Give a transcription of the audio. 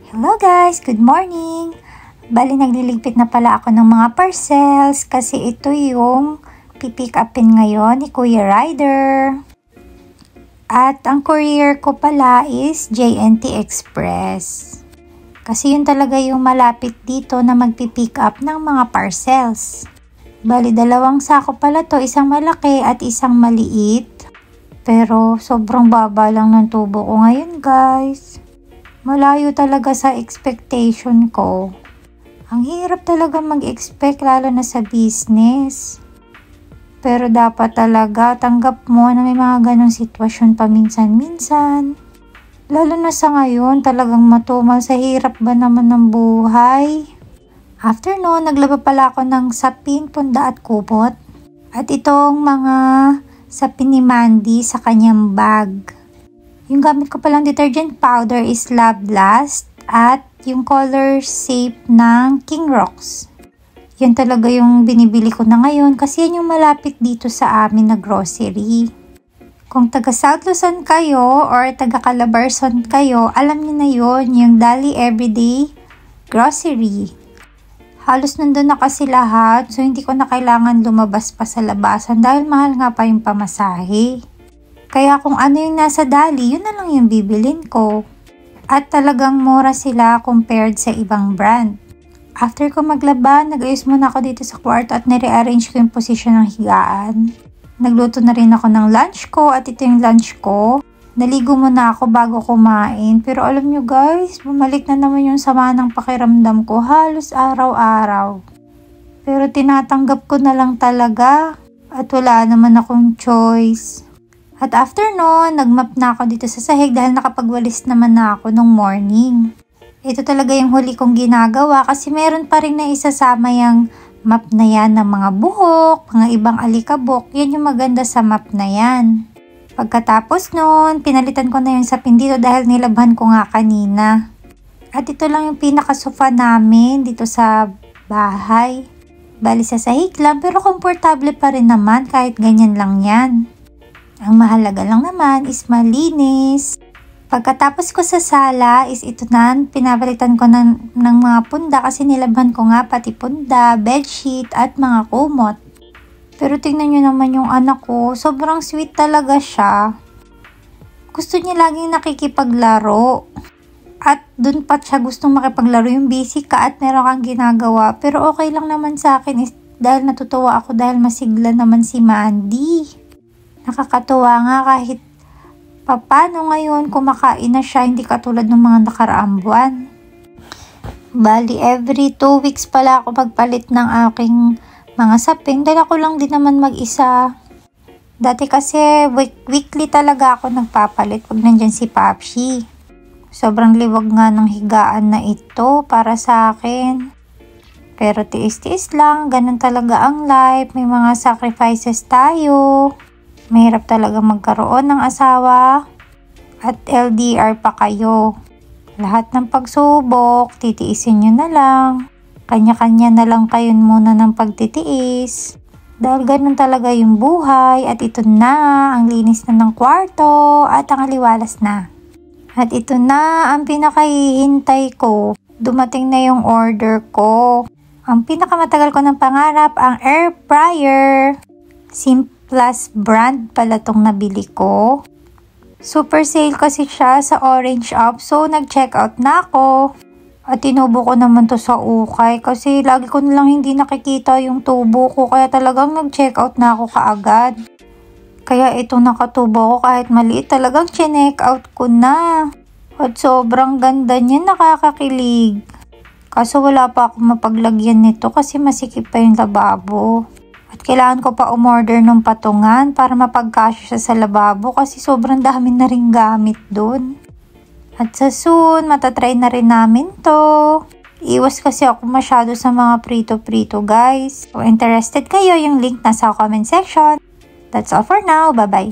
Hello guys! Good morning! Bali nagliligpit na pala ako ng mga parcels kasi ito yung pipick upin ngayon ni Kuya Rider. At ang courier ko pala is JNT Express. Kasi yun talaga yung malapit dito na magpipick up ng mga parcels. Bali dalawang sako pala to, isang malaki at isang maliit. Pero sobrang baba lang ng tubo ko ngayon guys. Malayo talaga sa expectation ko. Ang hirap talaga mag-expect lalo na sa business. Pero dapat talaga tanggap mo na may mga ganong sitwasyon paminsan-minsan. Lalo na sa ngayon talagang matumal sa hirap ba naman ng buhay. After noon, naglaba pala ako ng sapin, punda at kumot. At itong mga sapin ni Mandy sa kanyang bag. Yung gamit ko palang detergent powder is Love Last at yung color safe ng King Rocks. Yan talaga yung binibili ko na ngayon kasi yan yung malapit dito sa amin na grocery. Kung taga South Luzon kayo or taga Calabarzon kayo, alam niyo na yun, yung Dali Everyday Grocery. Halos nandun na kasi lahat, so hindi ko na kailangan lumabas pa sa labasan dahil mahal nga pa yung pamasahe. Kaya kung ano yung nasa Dali, yun na lang yung bibilin ko. At talagang mura sila compared sa ibang brand. After ko maglaba, nag-ayos muna ako dito sa kwarto at nire-arrange ko yung posisyon ng higaan. Nagluto na rin ako ng lunch ko at ito yung lunch ko. Naligo muna ako bago kumain. Pero alam nyo guys, bumalik na naman yung sama ng pakiramdam ko halos araw-araw. Pero tinatanggap ko na lang talaga at wala naman akong choice. At after noon, nagmap na ako dito sa sahig dahil nakapagwalis naman na ako nung morning. Ito talaga yung huli kong ginagawa kasi meron pa rin na isasama yung map na yan ng mga buhok, mga ibang alikabok. Yan yung maganda sa map na yan. Pagkatapos noon, pinalitan ko na yung sapin dito dahil nilabhan ko nga kanina. At ito lang yung pinaka-sofa namin dito sa bahay. Bali sa sahig lang pero komportable pa rin naman kahit ganyan lang yan. Ang mahalaga lang naman is malinis. Pagkatapos ko sa sala is ito na, pinabalitan ko ng mga punda kasi nilabhan ko nga pati punda, bedsheet at mga kumot. Pero tingnan nyo naman yung anak ko, sobrang sweet talaga siya. Gusto niya laging nakikipaglaro. At dun pa siya gustong makipaglaro, yung busy ka at meron kang ginagawa. Pero okay lang naman sa akin is dahil natutuwa ako dahil masigla naman si Mandy. Nakakatuwa nga kahit papano ngayon kumakain na siya, hindi katulad ng mga nakaraang buwan. Bali, every 2 weeks pala ako magpalit ng aking mga sapin dahil ako lang din naman mag-isa. Dati kasi weekly talaga ako nagpapalit pag nandyan si Papsi. Sobrang liwag nga ng higaan na ito para sa akin. Pero tiis-tiis lang, ganun talaga ang life, may mga sacrifices tayo. Mahirap talaga magkaroon ng asawa at LDR pa kayo. Lahat ng pagsubok, titiisin nyo na lang. Kanya-kanya na lang kayo muna ng pagtitiis. Dahil ganun talaga yung buhay at ito na, ang linis na ng kwarto at ang aliwalas na. At ito na ang pinakahihintay ko. Dumating na yung order ko. Ang pinakamatagal ko ng pangarap, ang air fryer. Plus brand pala tong nabili ko. Super sale kasi siya sa Orange Up. So nag-check out na ako. At tinubo ko naman to sa ukay. Kasi lagi ko nilang hindi nakikita yung tubo ko. Kaya talagang nag-check out na ako kaagad. Kaya itong nakatubo ko kahit maliit talagang check out ko na. At sobrang ganda niya, nakakakilig. Kaso wala pa akong mapaglagyan nito kasi masikip pa yung lababo. At kailangan ko pa umorder ng patungan para mapagkasya siya sa lababo kasi sobrang dami na rin gamit dun. At sa soon, matatry na rin namin to. Iwas kasi ako masyado sa mga prito-prito guys. Kung interested kayo, yung link nasa comment section. That's all for now. Bye-bye.